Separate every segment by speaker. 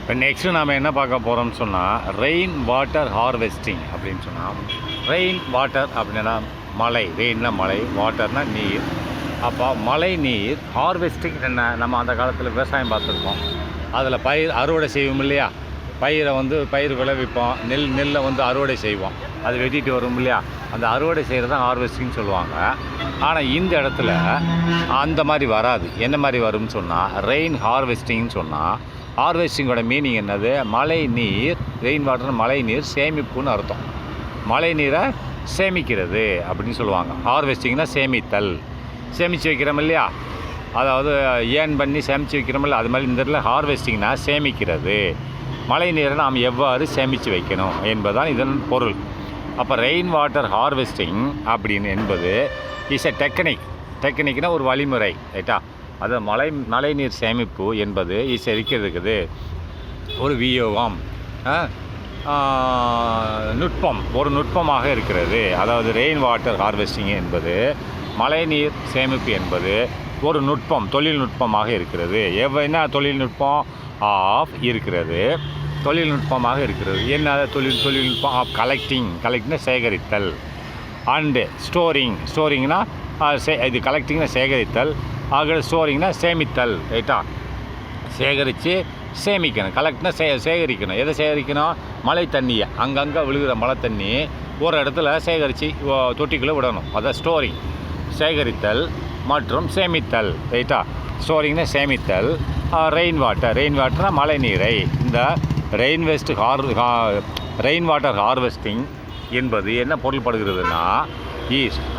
Speaker 1: இப்போ நெக்ஸ்ட்டு நாம் என்ன பார்க்க போகிறோம்னு சொன்னால் ரெயின் வாட்டர் ஹார்வெஸ்டிங் அப்படின்னு சொன்னால் ரெயின் வாட்டர் அப்படின்னா மழை, ரெயின்னா மழை, வாட்டர்னா நீர். அப்போ மழை நீர் ஹார்வெஸ்டிங் என்ன, நம்ம அந்த காலத்தில் விவசாயம் பார்த்துருப்போம். அதில் பயிர் அறுவடை செய்வோம் இல்லையா, பயிர் விளைவிப்போம், நெல்லை அறுவடை செய்வோம், அது வெட்டிட்டு வரும் இல்லையா, அந்த அறுவடை செய்கிறது தான் ஹார்வெஸ்டிங் சொல்லுவாங்க. ஆனால் இந்த இடத்துல அந்த மாதிரி வராது. என்ன மாதிரி வரும்னு சொன்னால் ரெயின் ஹார்வெஸ்டிங்னு சொன்னால், ஹார்வெஸ்டிங்கோட மீனிங் என்னது, மழை நீர், ரெயின் வாட்டர் மழை நீர் சேமிப்புன்னு அர்த்தம். மழை நீரை சேமிக்கிறது அப்படின்னு சொல்லுவாங்க. ஹார்வெஸ்டிங்னா சேமித்தல், சேமித்து வைக்கிறோம் இல்லையா, அதாவது ஏன் பண்ணி சேமித்து வைக்கிறோமில்ல, அது மாதிரி இந்த இடத்துல ஹார்வெஸ்டிங்னா சேமிக்கிறது. மழை நீரை நாம் எவ்வாறு சேமித்து வைக்கணும் என்பதுதான் இதன் பொருள். அப்போ ரெயின் வாட்டர் ஹார்வெஸ்டிங் அப்படின்னு என்பது இஸ் எ டெக்னிக்னால் ஒரு வழிமுறை, ரைட்டா. அது மழை நீர் சேமிப்பு என்பது இருக்கிறது ஒரு வியோகம், நுட்பம், ஒரு நுட்பமாக இருக்கிறது. அதாவது ரெயின் வாட்டர் ஹார்வெஸ்டிங் என்பது, மழை நீர் சேமிப்பு என்பது ஒரு நுட்பம், தொழில்நுட்பமாக இருக்கிறது. என்ன தொழில்நுட்பம் இருக்கிறது, தொழில்நுட்பமாக இருக்கிறது. என்ன தொழில்நுட்பம் ஆஃப் கலெக்டிங்னா சேகரித்தல், அண்டு ஸ்டோரிங்னா இது கலெக்டிங்னா சேகரித்தல், ஸ்டோரிங்னா சேமித்தல், ரைட்டா. சேகரித்து சேமிக்கணும். கலெக்ட்னா சேகரிக்கணும். எதை சேகரிக்கணும், மழை தண்ணியை, அங்கங்கே விழுகிற மழை தண்ணி ஒரு இடத்துல சேகரித்து தொட்டிக்குள்ளே விடணும். அதான் ஸ்டோரிங், சேகரித்தல் மற்றும் சேமித்தல், ரைட்டா. ஸ்டோரிங்னா சேமித்தல். ரெயின் வாட்டர்னா மழை நீரை. இந்த ரெயின் வாட்டர் ஹார்வெஸ்டிங் என்பது என்ன பொருள்படுகிறதுனா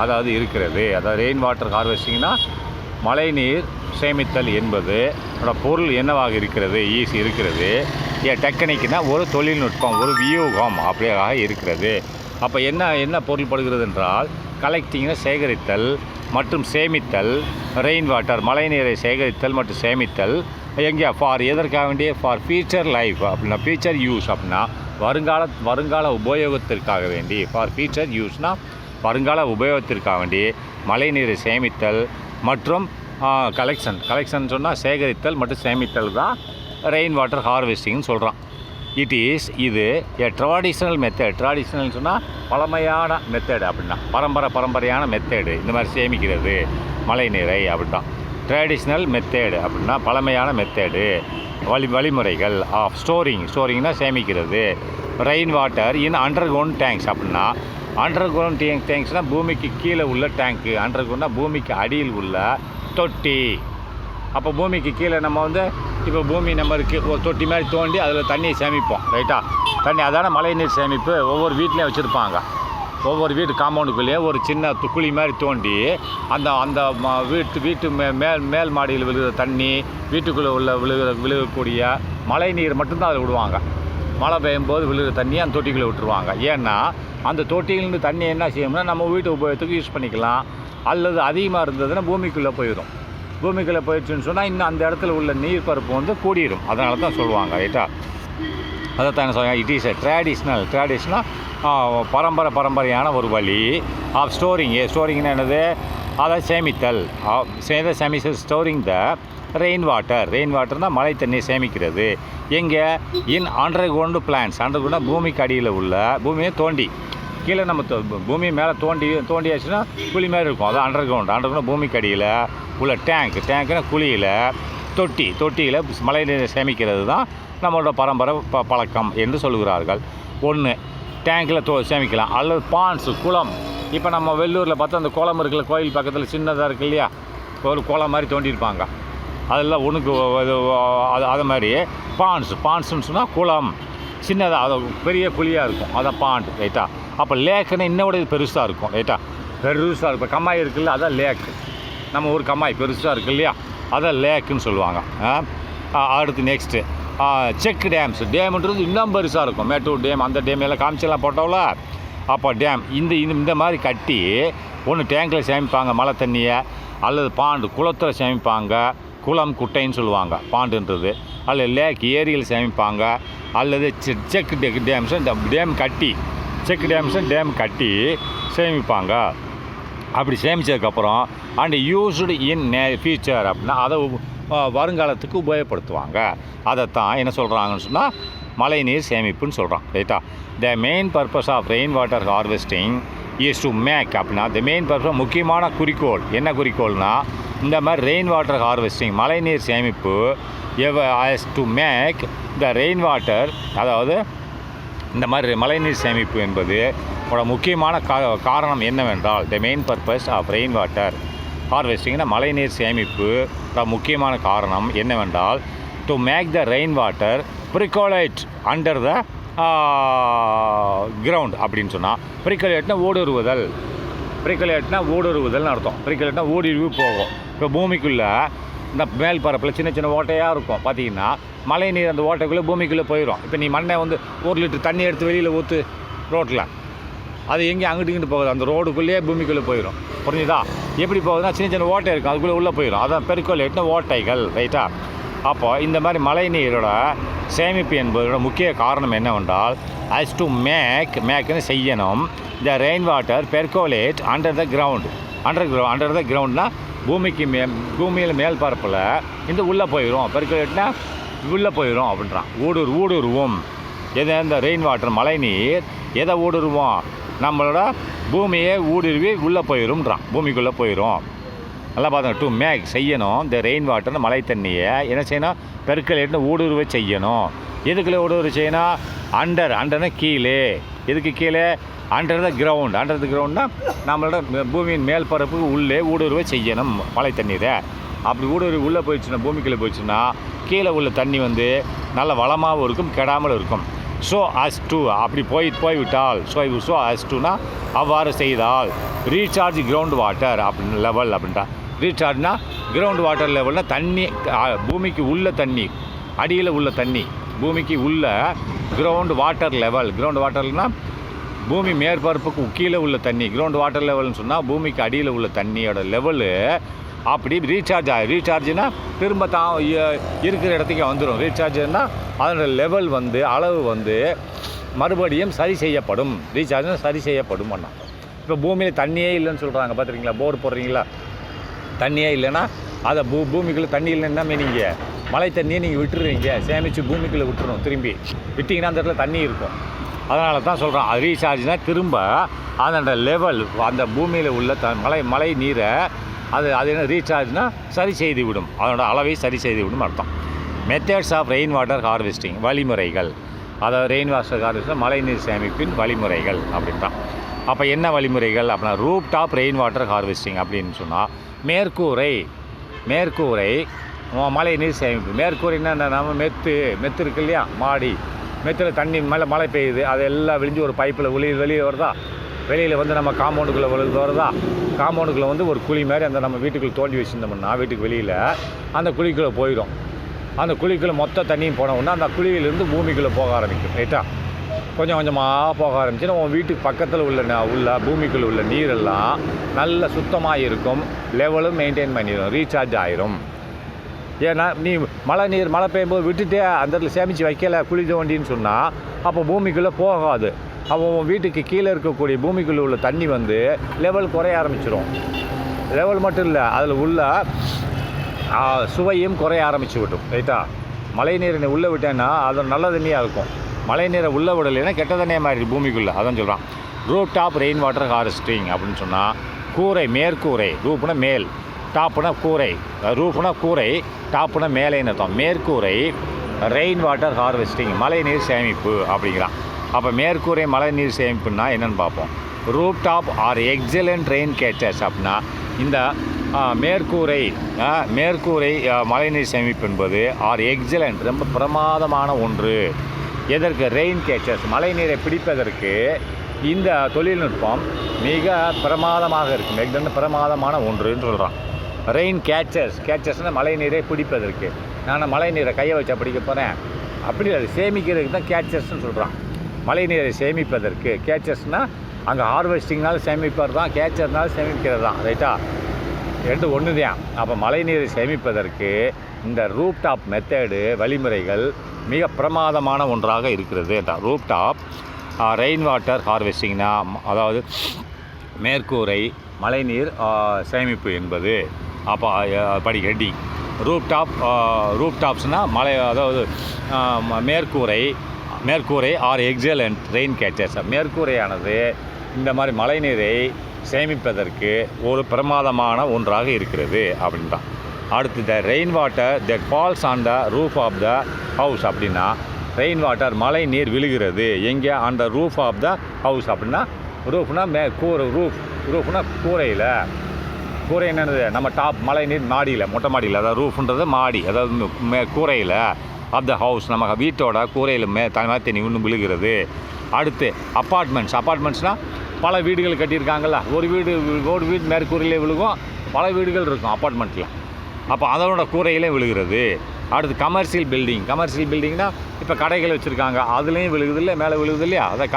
Speaker 1: அதாவது இருக்கிறது. அதாவது ரெயின் வாட்டர் ஹார்வெஸ்டிங்னா மழை நீர் சேமித்தல் என்பது பொருள் என்னவாக இருக்கிறது, இருக்கிறது. டெக்னிக்னா ஒரு தொழில்நுட்பம், ஒரு வியூகம் அப்படியாக இருக்கிறது. அப்போ என்ன பொருள்படுகிறது என்றால், கலெக்டிங்னா சேகரித்தல் மற்றும் சேமித்தல். ரெயின் வாட்டர் மழை நீரை சேகரித்தல் மற்றும் சேமித்தல் எங்கே, எதற்காக வேண்டிய, ஃபியூச்சர் லைஃப் அப்படின்னா, ஃபியூச்சர் யூஸ் அப்படின்னா வருங்கால உபயோகத்திற்காக வேண்டி, ஃபியூச்சர் யூஸ்னால் வருங்கால உபயோகத்திற்காக வேண்டி மழை நீரை சேமித்தல் மற்றும் கலெக்ஷன் சொன்னால் சேகரித்தல் மற்றும் சேமித்தல் தான் ரெயின் வாட்டர் ஹார்வெஸ்டிங்னு சொல்கிறான். இது ட்ரெடிஷ்னல் மெத்தட் சொன்னால் பழமையான மெத்தடு அப்படின்னா, பரம்பரையான மெத்தடு. இந்த மாதிரி சேமிக்கிறது மழை நீரை அப்படின்னா ட்ரெடிஷ்னல் மெத்தேடு அப்படின்னா பழமையான மெத்தேடு, வழிமுறைகள் ஆஃப் ஸ்டோரிங்னா சேமிக்கிறது. Rain water in underground tanks அப்படின்னா, அண்டர்கிரவுண்ட் டேங்க்ஸ்னால் பூமிக்கு கீழே உள்ள டேங்க்கு, அண்டர்கிரவுண்ட்னா பூமிக்கு அடியில் உள்ள தொட்டி. அப்போ பூமிக்கு கீழே நம்ம இப்போ பூமி நம்ம இருக்குது, ஒரு தொட்டி மாதிரி தோண்டி அதில் தண்ணியை சேமிப்போம், ரைட்டா. அதான மழை நீர் சேமிப்பு. ஒவ்வொரு வீட்லேயும் வச்சுருப்பாங்க. ஒவ்வொரு வீட்டு காம்பவுண்டுக்குள்ளேயே ஒரு சின்ன குழி மாதிரி தோண்டி அந்த வீட்டு மேல் மாடியில் விழுகிற தண்ணி, வீட்டுக்குள்ளே விழுகக்கூடிய மழை நீர் மட்டும்தான் அதில் விடுவாங்க. மழை பெய்யும்போது விழுகிற தண்ணியை அந்த தொட்டிக்குள்ளே விட்டுருவாங்க. ஏன்னா அந்த தொட்டியிலேருந்து தண்ணி என்ன செய்யணும்னா நம்ம வீட்டு உபயோகத்துக்கு யூஸ் பண்ணிக்கலாம், அல்லது அதிகமாக இருந்ததுன்னா பூமிக்குள்ளே போயிடும். பூமிக்குள்ளே போயிடுச்சுன்னு சொன்னால் இன்னும் அந்த இடத்துல உள்ள நீர் பரப்பு கூடிடும். அதனால தான் சொல்லுவாங்க, ரைட்டா. அதை தான் சொல்லுவாங்க, இட் இஸ் எ ட்ரெடிஷ்னல் பரம்பரையான ஒரு வழி ஆஃப் ஸ்டோரிங்னா என்னது, அதை சேமித்தல், ஸ்டோரிங் த ரெயின் வாட்டர்னால் மழை தண்ணியை சேமிக்கிறது. எங்கே, இன் அண்டர்கிரவுண்ட் பிளான்ஸ். அண்டர்கிரவுண்டாக பூமிக்கு அடியில் உள்ள, பூமியை தோண்டி கீழே நம்ம பூமி மேலே தோண்டியாச்சுன்னா குழி மாதிரி இருக்கும், அது அண்டர்கிரவுண்ட் பூமிக்கு அடியில் உள்ள டேங்க்குனா குழியில், தொட்டியில் மழை நீரை சேமிக்கிறது தான் நம்மளோட பரம்பரை பழக்கம் என்று சொல்கிறார்கள். ஒன்று டேங்கில் சேமிக்கலாம், அல்லது பாண்ட்ஸு, குளம். இப்போ நம்ம வெள்ளூரில் பார்த்தா அந்த குளம் இருக்குல்ல, கோயில் பக்கத்தில் சின்னதாக இருக்கு இல்லையா, ஒரு குளம் மாதிரி தோண்டியிருப்பாங்க, அதெல்லாம் அது மாதிரி பாண்ட்ஸுன்னு சொன்னால் குளம், சின்னதாக, அது பெரிய குழியாக இருக்கும், அதான் பாண்ட், ரைட்டா. அப்போ லேக்குன்னு இன்னோட பெருசாக இருக்கும், ரைட்டா. பெருசாக இருக்கும். கம்மாய் இருக்குல்ல, அதான் லேக்கு. நம்ம ஊர் கம்மாய் பெருசாக இருக்குது இல்லையா, அதான் லேக்குன்னு சொல்லுவாங்க. அடுத்து நெக்ஸ்ட்டு செக் டேம்ன்றது இன்னும் பெருசாக இருக்கும். மேட்டூர் டேம், அந்த டேம் எல்லாம் காமிச்செல்லாம் போட்டோம்ல, அப்போ டேம் இந்த மாதிரி கட்டி ஒன்று டேங்கில் சேமிப்பாங்க மழை தண்ணியை, அல்லது குளத்தில் சேமிப்பாங்க, குளம் குட்டைன்னு சொல்லுவாங்க பாண்டுன்றது, அல்லது லேக் ஏரியில் சேமிப்பாங்க, அல்லது செக் டேம் கட்டி சேமிப்பாங்க. அப்படி சேமித்ததுக்கப்புறம் அண்ட் யூஸ்டு இன் ஃபியூச்சர் அப்படின்னா அதை வருங்காலத்துக்கு உபயோகப்படுத்துவாங்க. அதைத்தான் என்ன சொல்கிறாங்கன்னு சொன்னால் மழைநீர் சேமிப்புன்னு சொல்கிறான். ரைட்டா? The main purpose of rain water harvesting is to make அப்படின்னா த மெயின் பர்பஸ் முக்கியமான குறிக்கோள் என்ன குறிக்கோள்னா இந்த மாதிரி ரெயின் வாட்டர் ஹார்வெஸ்டிங் மழைநீர் சேமிப்பு as to make the rain water அதாவது இந்த மாதிரி மழைநீர் சேமிப்பு என்பது முக்கியமான காரணம் என்னவென்றால் the main purpose of rain water ஹார்வெஸ்டிங்னா மழைநீர் சேமிப்பு முக்கியமான காரணம் என்னவென்றால் to make the rain water percolate under the ground அப்படின்னு சொன்னால் ப்ரிகோலேட்னா ஊடுருவுதல் ஊடுருவுதல்னு அர்த்தம். ப்ரிகோலேட்னா ஊடுருவி போகும். இப்போ பூமிக்குள்ளே இந்த மேல் பரப்பில் சின்ன சின்ன ஓட்டையாக இருக்கும் பார்த்தீங்கன்னா மழை நீர் அந்த ஓட்டைக்குள்ளே பூமிக்குள்ளே போயிடும். இப்போ நீ மண்ணை வந்து 1 லிட்டர் தண்ணி எடுத்து வெளியில் ஊற்று ரோட்டில், அது எங்கேயும் அங்கிட்டு இங்கிட்டு போகுது, அந்த ரோடுக்குள்ளேயே பூமிக்குள்ளே போயிடும். புரிஞ்சுதா? எப்படி போகுதுன்னா சின்ன சின்ன ஓட்டை இருக்கும், அதுக்குள்ளே உள்ளே போயிடும். அதான் பெருக்கோலேட்னா ஓட்டைகள். ரைட்டா? அப்போ இந்த மாதிரி மழை நீரோட சேமிப்பு என்பதோட முக்கிய காரணம் என்னவென்றால் as to மேக்னு செய்யணும் the rain water percolate under the கிரவுண்ட்னா பூமியில் மேல் பரப்பில் இந்த உள்ளே போயிடும். பெர்கோலேட்னா உள்ளே போயிடும் அப்படின்றான். ஊடுருவும் எதை இந்த ரெயின் வாட்டர் மழை நீர் எதை ஊடுருவோம் நம்மளோட பூமியை ஊடுருவி உள்ளே போயிடும்ன்றான். பூமிக்குள்ளே போயிடும். நல்லா பார்த்தோம். டு மேக் செய்யணும் இந்த ரெயின் வாட்டர்னு மழை தண்ணியை என்ன செய்யணும் பெர்கோலேட்னு ஊடுருவ செய்யணும். எதுக்குள்ளே ஊடுருவ செய்யணும்? அண்டர்னா கீழே. எதுக்கு கீழே? அண்டர் த கிரவுண்ட்னா நம்மளோட பூமியின் மேல் பரப்புக்கு உள்ளே ஊடுருவ செய்யணும் மழை தண்ணீரை. அப்படி ஊடுருவி உள்ளே போயிடுச்சுன்னா பூமிக்குள்ளே போயிடுச்சுன்னா கீழே உள்ள தண்ணி வந்து நல்ல வளமாகவும் இருக்கும், கெடாமல் இருக்கும். ஸோ அஸ் டூ அப்படி போய்விட்டால் ஸோ அஸ் டூனா அவ்வாறு செய்தால் ரீசார்ஜ் கிரவுண்ட் வாட்டர் அப்படின்னு லெவல் அப்படின்ட்டா. ரீசார்ஜ்னா கிரவுண்ட் வாட்டர் லெவல்னால் தண்ணி பூமிக்கு உள்ள தண்ணி, அடியில் உள்ள தண்ணி, பூமிக்கு உள்ள கிரவுண்ட் வாட்டர்னால் பூமி மேற்பரப்புக்கு கீழே உள்ள தண்ணி. கிரவுண்ட் வாட்டர் லெவல்னு சொன்னால் பூமிக்கு அடியில் உள்ள தண்ணியோட லெவலு அப்படி ரீசார்ஜ்னா திரும்ப இருக்கிற இடத்துக்கு வந்துடும். ரீசார்ஜ்னா அதோட லெவல் வந்து அளவு வந்து மறுபடியும் சரி செய்யப்படும். ரீசார்ஜ்னா சரி செய்யப்படும் அண்ணா. இப்போ பூமியில் தண்ணியே இல்லைன்னு சொல்கிறாங்க பார்த்துருக்கீங்களா? போர் போடுறீங்களா? தண்ணியே இல்லைன்னா அதை பூமிக்குள்ளே தண்ணி இல்லைன்னா மீனிங்க மழை தண்ணியை நீங்கள் விட்டுருவீங்க, சேமித்து பூமிக்குள்ளே விட்டுறணும். திரும்பி விட்டிங்கன்னா அந்த இடத்துல தண்ணி இருக்கும். அதனால தான் சொல்கிறோம் அது ரீசார்ஜ்னால் திரும்ப அதோட லெவல் அந்த பூமியில் உள்ள மழை நீரை அது என்ன ரீசார்ஜ்னால் சரி செய்து விடும், அதனோட அளவை சரி செய்து விடும் அர்த்தம். Methods of rain water harvesting வழிமுறைகள், அதாவது ரெயின் வாட்டர் ஹார்வெஸ்டிங் மழை நீர் சேமிப்பின் வழிமுறைகள் அப்படின்ட்டான். அப்போ என்ன வழிமுறைகள் அப்படின்னா roof top rain water harvesting அப்படின்னு சொன்னால் மேற்கூரை மழை நீர் சேமிப்பு. மேற்கூரைன்னா நம்ம மெத்து இருக்கு இல்லையா, மாடி மெத்தில் தண்ணி மழை பெய்யுது, அதெல்லாம் விழிஞ்சு ஒரு பைப்பில் வெளியே வருதா, வெளியில் வந்து நம்ம காம்பவுண்டுக்குள்ளே வருதா, காம்பவுண்டுக்குள்ளே வந்து ஒரு குழி மாதிரி அந்த நம்ம வீட்டுக்குள்ளே தோண்டி வச்சுருந்தோம்னா வீட்டுக்கு வெளியில் அந்த குழிக்குள்ளே போயிடும். அந்த குழிக்குள்ளே மொத்த தண்ணியும் போனோம்னா அந்த குழியிலேருந்து பூமிக்குள்ளே போக ஆரம்பிக்கும். ரைட்டா? கொஞ்சம் கொஞ்சமாக போக ஆரம்பிச்சுன்னா உன் வீட்டுக்கு பக்கத்தில் உள்ள பூமிக்குள்ளே உள்ள நீரெல்லாம் நல்ல சுத்தமாக இருக்கும், லெவலும் மெயின்டைன் பண்ணிடும், ரீசார்ஜ் ஆயிரும். ஏன்னா நீ மழை பெய்யும்போது விட்டுட்டே அந்த இடத்துல சேமித்து வைக்கலை குழி தோண்டின்னு சொன்னால் அப்போ பூமிக்குள்ளே போகாது. அப்போ வீட்டுக்கு கீழே இருக்கக்கூடிய பூமிக்குள்ளே உள்ள தண்ணி வந்து லெவல் குறைய ஆரம்பிச்சிடும். லெவல் மட்டும் இல்லை, அதில் உள்ள சுவையும் குறைய ஆரம்பிச்சு விட்டும். ரைட்டா? மழை நீரை உள்ளே விட்டேன்னா அது நல்ல தண்ணியாக இருக்கும். மழை நீரை உள்ளே விடலைன்னா கெட்ட தண்ணியாக மாறிடுது பூமிக்குள்ளே. அதான் சொல்கிறான் roof top rain water harvesting அப்படின்னு சொன்னால் மேற்கூரை, ரூப்னா மேல், டாப்புனா கூரை, ரூஃப்னா கூரை, டாப்புனா மேலேன்னு அர்த்தம். மேற்கூரை ரெயின் வாட்டர் ஹார்வெஸ்டிங் மழை நீர் சேமிப்பு அப்படிங்கிறான். அப்போ மேற்கூரை மழை நீர் சேமிப்புன்னா என்னென்னு பார்ப்போம். Roof top are excellent rain catchers அப்படின்னா இந்த மேற்கூரை மழைநீர் சேமிப்பு என்பது ஆர் எக்ஸலண்ட் ரொம்ப பிரமாதமான ஒன்று. எதற்கு? ரெயின் கேச்சர்ஸ் மழை நீரை பிடிப்பதற்கு இந்த தொழில்நுட்பம் மிக பிரமாதமாக இருக்கும். எக்ஸலண்ட் பிரமாதமான ஒன்றுன்னு சொல்கிறான். ரெயின் கேச்சர்ஸ்னால் மழை நீரை பிடிப்பதற்கு. நான் மழை நீரை கையை வச்சா பிடிக்க போகிறேன் அப்படி அது சேமிக்கிறதுக்கு தான் கேச்சர்ஸ்னு சொல்கிறான். மழை நீரை சேமிப்பதற்கு கேச்சர்ஸ்னால் அங்கே ஹார்வெஸ்டிங்னாலும் சேமிப்பது தான், கேச்சர்னாலும் சேமிக்கிறது தான். ரைட்டா? ரெண்டு ஒன்று தான். அப்போ மழை நீரை சேமிப்பதற்கு இந்த ரூப் டாப் மெத்தேடு வழிமுறைகள் மிக பிரமாதமான ஒன்றாக இருக்கிறது. ரூப் டாப் ரெயின் வாட்டர் ஹார்வெஸ்டிங்னா அதாவது மேற்கூரை மழைநீர் சேமிப்பு என்பது அப்போ படி ஹெட்டிங் ரூப் டாப்ஸ்னால் மலை, அதாவது மேற்கூரை ஆர் எக்ஸலண்ட் ரெயின் கேச்சர்ஸ். மேற்கூரையானது இந்த மாதிரி மழைநீரை சேமிப்பதற்கு ஒரு பிரமாதமான ஒன்றாக இருக்கிறது அப்படின்றான். அடுத்து the rain water that falls on the roof of the house அப்படின்னா, ரெயின் வாட்டர் மழை நீர் விழுகிறது எங்கே? On the roof of the house அப்படின்னா, ரூஃப்னா ரூஃப்னா கூரை என்னது? நம்ம மழை நீர் மாடியில், மொட்டை மாடியில், அதாவது ரூஃப்ன்றது மாடி, அதாவது கூரையில் ஆஃப் த ஹவுஸ், நம்ம வீட்டோட கூரையில் மழை தண்ணி இன்னும் விழுகிறது. அடுத்து அப்பார்ட்மெண்ட்ஸ்னால் பல வீடுகள் கட்டியிருக்காங்கல்ல, ஒரு வீடு மேற்கூரையிலே விழுகும், பல வீடுகள் இருக்கும் அப்பார்ட்மெண்ட்டில், அப்போ அதனோட கூரையிலே விழுகிறது. அடுத்து கமர்ஷியல் பில்டிங்னால் இப்போ கடைகள் வச்சுருக்காங்க, அதுலேயும் விழுகுது இல்லை, மேலே விழுகுது இல்லையா, அதான்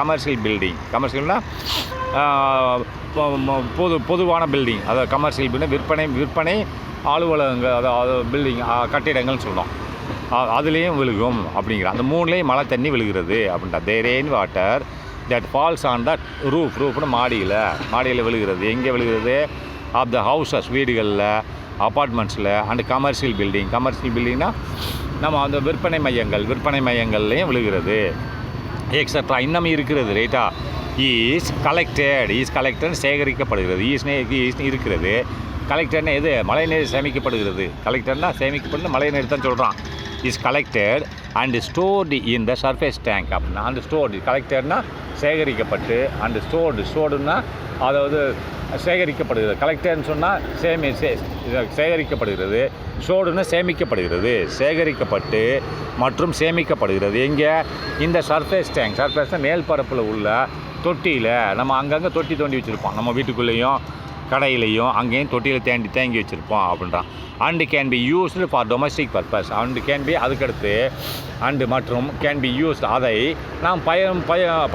Speaker 1: கமர்ஷியல்னால் பொதுவான பில்டிங், அதாவது கமர்ஷியல் பில்டிங் விற்பனை அலுவலகங்கள், அதாவது பில்டிங் கட்டிடங்கள்னு சொல்கிறோம், அதுலேயும் விழுகும் அப்படிங்கிற. அந்த மூணுலேயும் மழை தண்ணி விழுகிறது அப்படின்ட்டா. The rain water that falls on the ரூஃப்னு மாடியில் விழுகிறது. எங்கே விழுகிறது? ஆஃப் த ஹவுசஸ், வீடுகளில், அப்பார்ட்மெண்ட்ஸில் அண்டு கமர்ஷியல் பில்டிங்னா நம்ம அந்த விற்பனை மையங்கள்லேயும் விழுகிறது, எக்ஸட்ரா இன்னும் இருக்கிறது. ரைட்டா? Is collected சேகரிக்கப்படுகிறது. ஈஸ்னு இருக்கிறது. கலெக்டர்னா எது? மழைநீர் சேமிக்கப்படுகிறது. கலெக்டர்னால் சேமிக்கப்படுது, மழைநீர் தான் சொல்கிறான். Is collected and stored in the surface tank அப்படின்னா, அந்த ஸ்டோர்டு கலெக்டர்னால் சேகரிக்கப்பட்டு, அண்டு ஸ்டோர்டுன்னா அதாவது சேகரிக்கப்படுகிறது. கலெக்டர்னு சொன்னால் சேகரிக்கப்படுகிறது, ஸ்டோர்டுன்னா சேமிக்கப்படுகிறது, சேகரிக்கப்பட்டு மற்றும் சேமிக்கப்படுகிறது. எங்கே? இந்த சர்ஃபேஸ்னால் மேல் பரப்பில் உள்ள தொட்டியில், நம்ம அங்கங்கே தொட்டி தோண்டி வச்சுருப்போம், நம்ம வீட்டுக்குள்ளேயும் கடையிலையும் அங்கேயும் தொட்டியில் தேங்கி வச்சுருப்போம் அப்படின்றான். And can be used for domestic purpose. அதுக்கடுத்து மற்றும் கேன் பி யூஸ்டு, அதை நாம்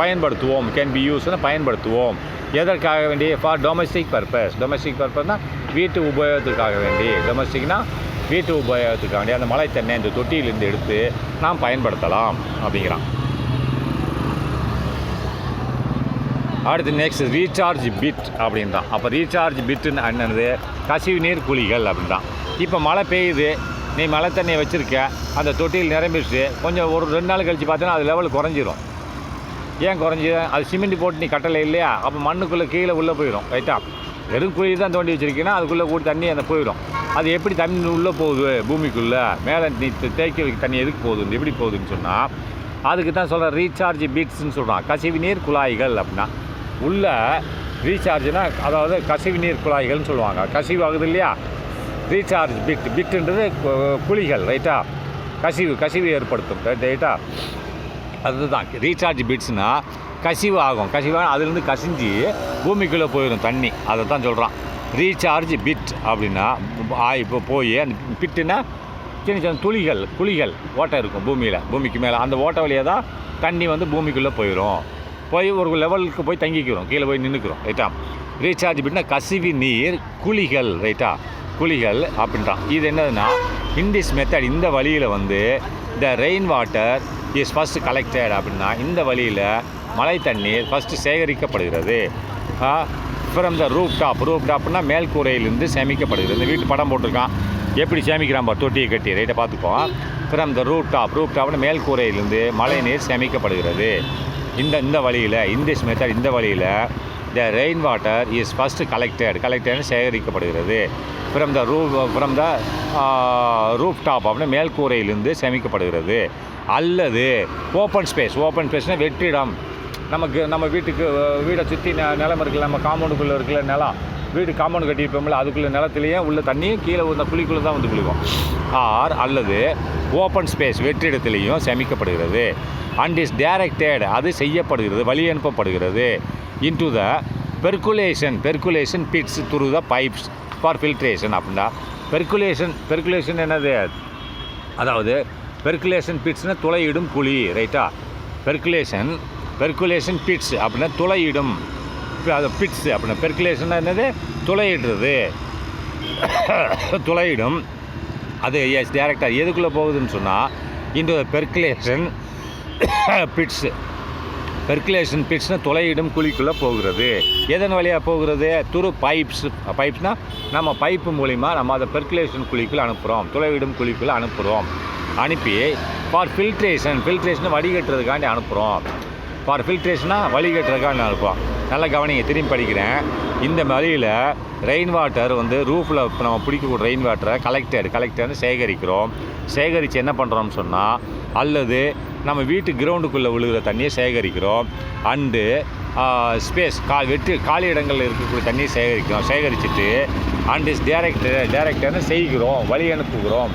Speaker 1: பயன்படுத்துவோம். கேன் பி யூஸ்னு பயன்படுத்துவோம். எதற்காக வேண்டி? ஃபார் டொமஸ்டிக் பர்பஸ்னால் வீட்டு உபயோகத்துக்காக வேண்டி. வீட்டு உபயோகத்துக்காக வேண்டி அந்த மழை தண்ணி அந்த தொட்டியிலிருந்து எடுத்து நாம் பயன்படுத்தலாம் அப்படிங்கிறான். அடுத்து நெக்ஸ்ட் ரீசார்ஜ் பிட் அப்படின்றான். அப்போ ரீசார்ஜ் பிட்டுன்னு என்னது? கசிவு நீர் குழிகள் அப்படின்றான். இப்போ மழை பெய்யுது, நீ மழை தண்ணியை வச்சுருக்க, அந்த தொட்டியில் நிரம்பிடுச்சு, கொஞ்சம் ஒரு 2 நாள் கழித்து பார்த்தோன்னா அது லெவல் குறைஞ்சிரும். ஏன் குறைஞ்சிடும்? அது சிமெண்ட் போட்டு நீ கட்டலை இல்லையா, அப்போ மண்ணுக்குள்ளே கீழே உள்ளே போயிடும். ரைட்டா? வெறும் குழி தான் தோண்டி வச்சுருக்கீங்கன்னா அதுக்குள்ளே கூட தண்ணி அந்த போயிடும். அது எப்படி தண்ணி உள்ளே போகுது பூமிக்குள்ளே? மேலே நீ தேக்கி வைக்க தண்ணி எதுக்கு போகுது, எப்படி போகுதுன்னு சொன்னால் அதுக்கு தான் சொல்கிற ரீசார்ஜ் பிட்ஸ்ன்னு சொல்கிறான். கசிவு நீர் குழாய்கள் அப்படின்னா உள்ள ரீசார்ஜ்னால் அதாவது கசிவு நீர் குழாய்கள்னு சொல்லுவாங்க. கசிவு ஆகுது இல்லையா, ரீசார்ஜ் பிட்டுன்றது குழிகள். ரைட்டா? கசிவு ஏற்படுத்தும். ரைட்டா? அதுதான் ரீசார்ஜ் பிட்ஸ்னால் கசிவு ஆகும். அதுலேருந்து கசிஞ்சு பூமிக்குள்ளே போயிடும் தண்ணி, அதை தான் சொல்கிறான். ரீசார்ஜ் பிட் அப்படின்னா இப்போ போய் அந்த பிட்டுனா சின்ன குழிகள் ஓட்டை இருக்கும் பூமிக்கு மேலே, அந்த ஓட்டை வழியாக தான் தண்ணி பூமிக்குள்ளே போய் ஒரு லெவலுக்கு போய் தங்கிக்கிறோம், கீழே போய் நின்றுக்கிறோம். ரைட்டா? ரீசார்ஜ் பிட்னா கசிவு நீர் குழிகள். ரைட்டா? குழிகள் அப்படின்றான். இது என்னதுன்னா, இன் திஸ் மெத்தட், இந்த வழியில் the rain water is first collected அப்படின்னா, இந்த வழியில் மழை தண்ணீர் ஃபஸ்ட்டு சேகரிக்கப்படுகிறது. ஃப்ரம் த ரூஃப்டாப்னா மேல்கூரையிலிருந்து சேமிக்கப்படுகிறது. இந்த வீட்டு படம் போட்டிருக்கான், எப்படி சேமிக்கிறான் பார், தொட்டியை கட்டி. ரைட்டை பார்த்துப்போம். ஃப்ரம் த ரூஃப்டாப்னு மேல்கூரையிலிருந்து மழை நீர் சேமிக்கப்படுகிறது. இந்த வழியில், திஸ் மெத்தட், இந்த வழியில் the rain water is first கலெக்டட்னு சேகரிக்கப்படுகிறது. ஃப்ரம் த ரூஃப்டாப் அப்படின்னு மேல்கூரையிலிருந்து சேமிக்கப்படுகிறது. அல்லது ஓப்பன் ஸ்பேஸ்னால் வெற்றிடம், நம்ம வீடை சுற்றி நிலம் இருக்குல்ல, நம்ம காம்பவுண்டுக்குள்ளே இருக்குல்ல நிலம், வீடு காம்பவுண்டு கட்டியிருப்போம்ல, அதுக்குள்ளே நிலத்துலேயே உள்ள தண்ணியும் கீழே இந்த குழிக்குள்ளே தான் விழுகும். அல்லது ஓப்பன் ஸ்பேஸ் வெற்றிடத்துலேயும் சேமிக்கப்படுகிறது. அண்ட் இஸ் டைரக்டட், அது செய்யப்படுகிறது, வழி அனுப்பப்படுகிறது into the percolation bits through the pipes for filtration அப்படின்னா, பெர்குலேஷன் என்னது? அதாவது பெர்குலேஷன் பிட்ஸ்னால் துளையிடும் குழி. ரைட்டா? பெர்குலேஷன் பிட்ஸ் அப்படின்னா துளையிடும், அது பிட்ஸ் அப்படின்னா பெர்குலேஷன் என்னது? துளையிடும். அது எஸ் டேரெக்டாக எதுக்குள்ளே போகுதுன்னு சொன்னால் into the percolation pits percolation பிட்ஸ்னால் துளையிடும் குழிக்குள்ளே போகிறது. எதன் வழியாக போகிறது? த்ரூ பைப்ஸ்னால் நம்ம பைப்பு மூலிமா நம்ம அதை பெர்குலேஷன் குழிக்குள்ளே அனுப்புகிறோம், துளையிடும் குழிக்குள்ளே அனுப்புகிறோம். அனுப்பி ஃபார் ஃபில்ட்ரேஷனை வடிகட்டுறதுக்காண்டி அனுப்புகிறோம். ஃபார் ஃபில்ட்ரேஷனாக வடிகட்டுறதுக்காண்டி அனுப்புகிறோம். நல்லா கவனிங்க, திரும்பி படிக்கிறேன். இந்த வழியில் ரெயின் வாட்டர் வந்து ரூஃபில் நம்ம பிடிக்கக்கூடிய ரெயின் வாட்டரை கலெக்டர்னு சேகரிக்கிறோம். சேகரித்து என்ன பண்ணுறோம்னு சொன்னால், அல்லது நம்ம வீட்டு கிரவுண்டுக்குள்ளே விழுகிற தண்ணியை சேகரிக்கிறோம். அண்டு ஸ்பேஸ் காலி இடங்களில் இருக்கக்கூடிய தண்ணியை சேகரிச்சுட்டு அண்ட் இஸ் டேரக்டர்னு செய்கிறோம், வழி அனுப்புகிறோம்.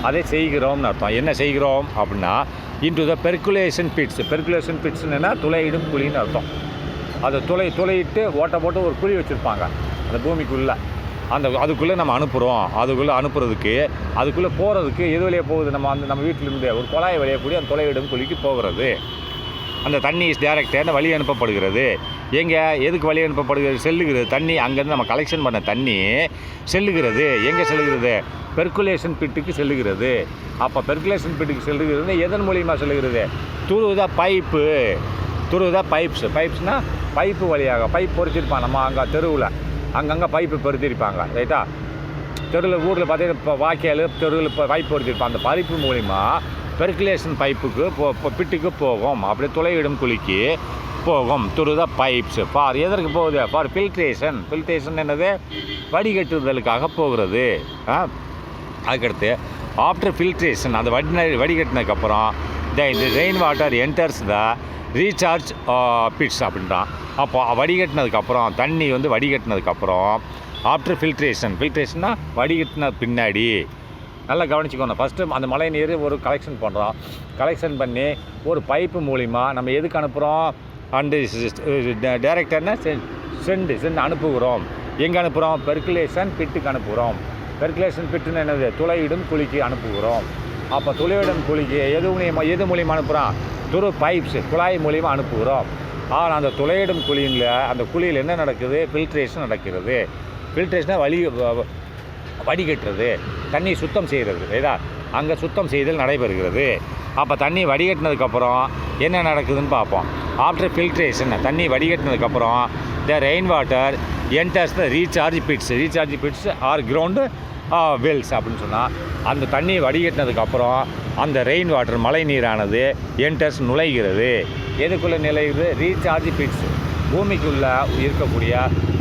Speaker 1: அதை செய்கிறோம்னு அர்த்தம். என்ன செய்கிறோம் அப்படின்னா, இன்டு த பெர்குலேஷன் பிட்ஸ்னா துளையிடும் குழின்னு அர்த்தம். அதை துளையிட்டு ஓட்ட போட்டு ஒரு குழி வச்சுருப்பாங்க அந்த பூமிக்குள்ளே. அதுக்குள்ளே நம்ம அனுப்புகிறோம். அதுக்குள்ளே அனுப்புறதுக்கு அதுக்குள்ளே போகிறதுக்கு எது வழியாக போகுது? நம்ம வீட்டிலேருந்து ஒரு குழாய் வழியாக கூடிய அந்த துளையிடும் குழிக்கு போகிறது. அந்த தண்ணி இஸ் டேரக்டாக வழி அனுப்பப்படுகிறது. எதுக்கு வழி அனுப்பப்படுகிறது? செல்லுகிறது. தண்ணி அங்கேருந்து நம்ம கலெக்ஷன் பண்ண தண்ணி செல்லுகிறது. எங்கே செல்லுகிறது? பெர்குலேஷன் பிட்டுக்கு செல்லுகிறது. அப்போ பெர்குலேஷன் பிட்டுக்கு செல்லுகிறது எதன் மூலியமாக செல்லுகிறது? த்ரூ த பைப்ஸ்னால் பைப்பு வழியாக. பைப் பொறிச்சிருப்பாங்க நம்ம அங்கே தெருவில், அங்கங்கே பைப்பு பொருத்திருப்பாங்க. ரைட்டா? தெருவில் ஊரில் பார்த்தீங்கன்னா இப்போ வாய்க்கால் தெருவில் இப்போ பைப் பொருத்திருப்பாங்க. அந்த பைப்பு மூலிமா பெர்குலேஷன் பைப்புக்கு பிட்டுக்கு போகும். அப்படியே துளையிடும் குழிக்கு போகும். Through the pipes. எதற்கு போகுது? ஃபார் ஃபில்ட்ரேஷன் என்னது? வடிகட்டுதலுக்காக போகிறது. அதுக்கடுத்து ஆஃப்டர் ஃபில்ட்ரேஷன், அந்த வடிகட்டினதுக்கப்புறம் இந்த rain water enters the recharge bits அப்படின்றான். அப்போ வடிகட்டினதுக்கப்புறம் தண்ணி வந்து வடிகட்டினதுக்கப்புறம் ஆஃப்டர் ஃபில்ட்ரேஷன்னா வடிகட்டின பின்னாடி நல்லா கவனிச்சுக்கணும். ஃபஸ்ட்டு அந்த மழை நீர் ஒரு கலெக்ஷன் பண்ணி ஒரு பைப்பு மூலிமா நம்ம எதுக்கு அனுப்புகிறோம்? அண்டு டேரக்டர்னா செண்டு அனுப்புகிறோம். எங்கே அனுப்புகிறோம்? பெர்குலேஷன் பிட்டுக்கு அனுப்புகிறோம். பெர்குலேஷன் பிட்டுன்னு என்னது? துளையிடும் குழிக்கு அனுப்புகிறோம். அப்போ துளையிடும் குழிக்கு எது மூலியமாக அனுப்புகிறோம்? த்ரூ பைப்ஸ், குழாய் மூலியமாக அனுப்புகிறோம். ஆனால் அந்த துளையிடும் அந்த குழியில் என்ன நடக்குது? ஃபில்ட்ரேஷன் நடக்கிறது. ஃபில்ட்ரேஷனாக வடிகட்டுறது, தண்ணி சுத்தம் செய்கிறது. ஏதா அங்கே சுத்தம் செய்தல் நடைபெறுகிறது. அப்போ தண்ணி வடிகட்டினதுக்கப்புறம் என்ன நடக்குதுன்னு பார்ப்போம். ஆஃப்டர் ஃபில்ட்ரேஷன், தண்ணி வடிகட்டினதுக்கப்புறம் the rain water enters the recharge pits or ground wells அப்படின்னு சொன்னால், அந்த தண்ணி வடிகட்டினதுக்கப்புறம் அந்த ரெயின் வாட்டர் மழை நீரானது என்டர்ஸ் நுழைகிறது. எதுக்குள்ளே நுழைகிறது? ரீசார்ஜ் பிட்ஸ், பூமிக்குள்ளே இருக்கக்கூடிய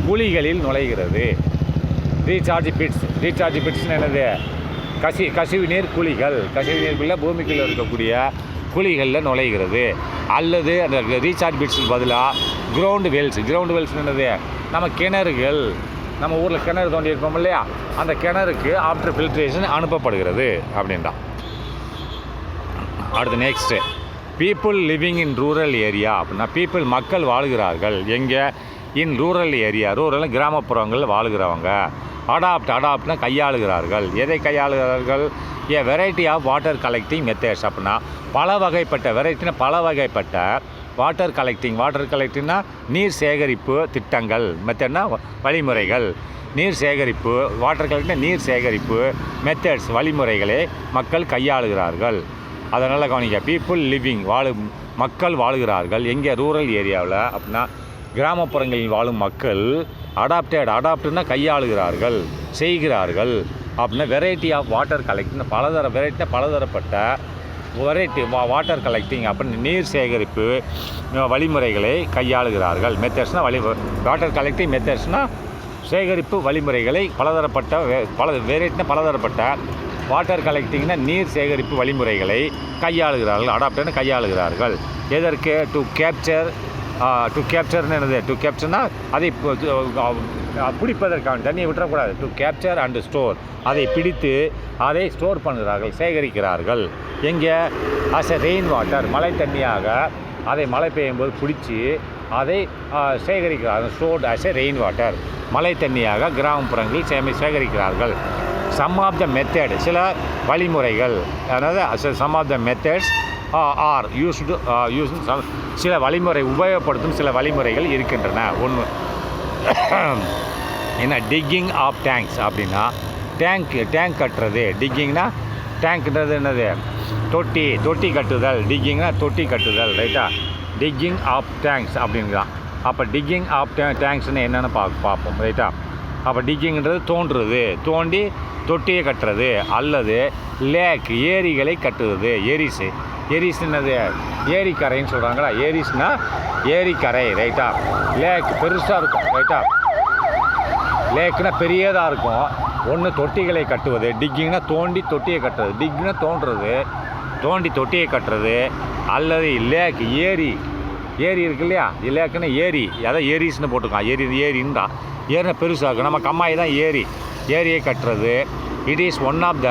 Speaker 1: குழிகளில் நுழைகிறது. ரீசார்ஜ் பிட்ஸ்னு என்னது? கசிவு நீர் குழிக்குள்ளே பூமிக்குள்ளே இருக்கக்கூடிய குழிகளில் நுழைகிறது. அல்லது அந்த ரீசார்ஜ் பிட்ஸுக்கு பதிலாக கிரவுண்டு வெல்ஸ் என்னது? நம்ம கிணறுகள், நம்ம ஊரில் கிணறு தோண்டி இருப்போம் இல்லையா, அந்த கிணறுக்கு ஆஃப்டர் ஃபில்ட்ரேஷன் அனுப்பப்படுகிறது அப்படின்றான். அடுத்து next, people living in rural area அப்படின்னா மக்கள் வாழ்கிறார்கள் எங்கே? In rural area. ரூரல் கிராமப்புறங்கள் வாழ்கிறவங்க. அடாப்ட்னா கையாளுகிறார்கள். எதை கையாளுகிறார்கள்? Variety of water collecting methods அப்படின்னா பல வகைப்பட்ட வாட்டர் கலெக்டிங்னா நீர் சேகரிப்பு திட்டங்கள். மெத்தட்னா வழிமுறைகள். நீர் சேகரிப்பு மெத்தட்ஸ் வழிமுறைகளை மக்கள் கையாளுகிறார்கள். அதனால் கவனிக்க, பீப்புள் லிவிங் மக்கள் வாழுகிறார்கள் எங்கே? ரூரல் ஏரியாவில் அப்படின்னா கிராமப்புறங்களில் வாழும் மக்கள். அடாப்ட்னா கையாளுகிறார்கள், செய்கிறார்கள் அப்படின்னா வெரைட்டி ஆஃப் வாட்டர் கலெக்டிங், பலதரப்பட்ட வாட்டர் கலெக்டிங் அப்படின்னு நீர் சேகரிப்பு வழிமுறைகளை கையாளுகிறார்கள். மெத்தட்ஸ்னால் வாட்டர் கலெக்டிங் மெத்தட்ஸ்னால் சேகரிப்பு வழிமுறைகளை பலதரப்பட்ட வாட்டர் கலெக்டிங்னா நீர் சேகரிப்பு வழிமுறைகளை கையாளுகிறார்கள். அடாப்ட்னு கையாளுகிறார்கள். எதற்கு? டு கேப்சர்னு என்னது? டு கேப்சர்னா அதை பிடிப்பதற்கான, தண்ணியை விட்டுறக்கூடாது. டு கேப்சர் அண்ட் ஸ்டோர், அதை பிடித்து அதை ஸ்டோர் பண்ணுகிறார்கள், சேகரிக்கிறார்கள். எங்கே? அஸ் எ ரெயின் வாட்டர், மழை தண்ணியாக அதை மழை பெய்யும்போது பிடிச்சி அதை சேகரிக்கிறார்கள். Stored as a rain water, மழை தண்ணியாக கிராமப்புறங்களில் சேகரிக்கிறார்கள். சம் ஆஃப் த மெத்தட், சில வழிமுறைகள், அதாவது some of the methods are used சில வழிமுறை உபயோகப்படுத்தும் சில வழிமுறைகள் இருக்கின்றன. ஒன்று என்ன? டிக்கிங் ஆஃப் டேங்க்ஸ் அப்படின்னா டேங்க் கட்டுறது. டிக்கிங்னா டேங்க்ன்றது என்னது? தொட்டி கட்டுதல். டிக்கிங்னா தொட்டி கட்டுதல். ரைட்டா? டிக்கிங் ஆஃப் டேங்க்ஸ் அப்படிங்கிறான். அப்போ டிக்கிங் ஆஃப் டேங்க்ஸ்னு என்னென்னு பார்ப்போம் ரைட்டா. அப்போ டிக்கிங்கிறது தோன்றுறது, தோண்டி தொட்டியை கட்டுறது, அல்லது லேக் ஏரிகளை கட்டுறது. எரிஸ்னது ஏரிக்கரைன்னு சொல்கிறாங்களா. ஏரிஸ்னால் ஏரிக்கரை ரைட்டா. லேக் பெருசாக இருக்கும் ரைட்டா. லேக்குனா பெரியதாக இருக்கும். ஒன்று தொட்டிகளை கட்டுவது, டிக்கிங்னா தோண்டி தொட்டியை கட்டுறது, டிக்னா தோன்றுறது, தோண்டி தொட்டியை கட்டுறது, அல்லது லேக் ஏரி இருக்கு இல்லையா. லேக்குன்னா ஏரி, அதான் ஏரிஸ்னு போட்டுருக்கான். ஏரின்னா ஏரினா பெருசாக இருக்கும். நம்ம கம்மாய் தான் ஏரியை கட்டுறது. It is one of the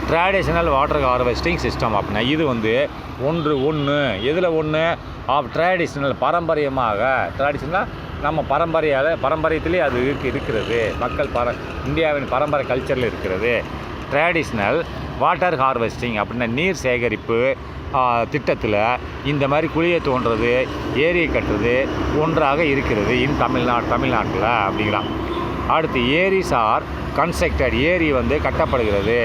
Speaker 1: traditional water harvesting system அப்படின்னா இது வந்து ஒன்று எதில் ஒன்று ஆஃப் ட்ரெடிஷ்னல் பாரம்பரியமாக. ட்ரெடிஷ்னலாக நம்ம பாரம்பரியத்திலே அது இருக்கிறது. மக்கள் இந்தியாவின் பாரம்பரிய கல்ச்சரில் இருக்கிறது. ட்ரெடிஷ்னல் வாட்டர் ஹார்வெஸ்டிங் அப்படின்னா நீர் சேகரிப்பு திட்டத்தில் இந்த மாதிரி குழியை தோன்றது, ஏரியை கட்டுறது ஒன்றாக இருக்கிறது தமிழ்நாட்டில் அப்படிங்கிறான். அடுத்து ஏரிஸ் ஆர் கன்ஸ்ட்ரக்டட், ஏரி வந்து கட்டப்படுகிறது.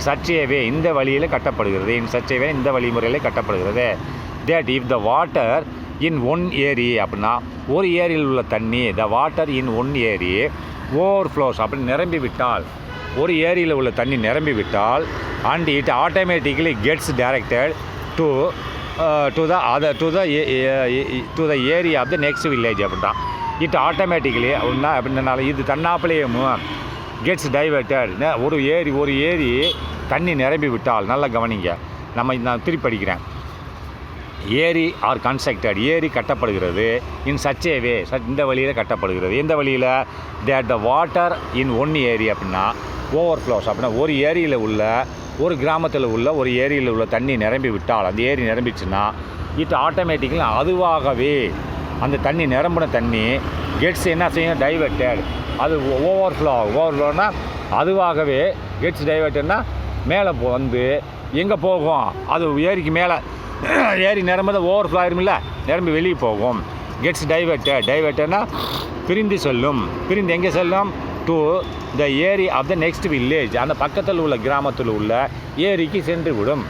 Speaker 1: சர்ச்சேவே இந்த வழியில் கட்டப்படுகிறது. சர்ச்சேவே இந்த வழிமுறையில் கட்டப்படுகிறது. That if the water in one ஏரி அப்படின்னா ஒரு ஏரியில் உள்ள தண்ணி, த வாட்டர் இன் ஒன் ஏரி ஓவர்ஃப்ளோஸ் அப்படின்னு நிரம்பி விட்டால், ஒரு ஏரியில் உள்ள தண்ணி நிரம்பி விட்டால், and it automatically gets directed to the area of the next village அப்படின்ட்டான். இட் ஆட்டோமேட்டிக்கலி அப்படின்னால இது தன்னாப்பிலேயும் கெட்ஸ் டைவர்ட்டட். ஒரு ஏரி தண்ணி நிரம்பி விட்டால், நல்லா கவனிங்க, நான் திருப்பி படிக்கிறேன். ஏரி ஆர் கன்ஸ்ட்ரக்டட், ஏரி கட்டப்படுகிறது. சர்ச்சேவே இந்த வழியில் கட்டப்படுகிறது. எந்த வழியில்? That the water in one ஏரி அப்படின்னா ஓவர்ஃப்ளோஸ் அப்படின்னா ஒரு கிராமத்தில் உள்ள ஒரு ஏரியில் உள்ள தண்ணி நிரம்பி விட்டால், அந்த ஏரி நிரம்பிச்சுன்னா இட் ஆட்டோமேட்டிக்கலி அதுவாகவே அந்த தண்ணி நிரம்பின தண்ணி கெட்ஸ் என்ன செய்யும்? டைவர்ட்டட். அது ஓவர்ஃப்ளோனா அதுவாகவே கெட்ஸ் டைவர்ட்டட்னா மேலே வந்து எங்கே போகும்? அது ஏரிக்கு மேலே ஏரி நிரம்புத ஓவர்ஃப்ளோ ஆயிருமில்ல, நிரம்பி வெளியே போகும். கெட்ஸ் டைவர்ட்டட்னா பிரிந்து செல்லும். பிரிந்து எங்கே செல்லும்? டு த ஏரி ஆஃப் த நெக்ஸ்ட் வில்லேஜ், அந்த பக்கத்தில் உள்ள கிராமத்தில் உள்ள ஏரிக்கு சென்று விடும்.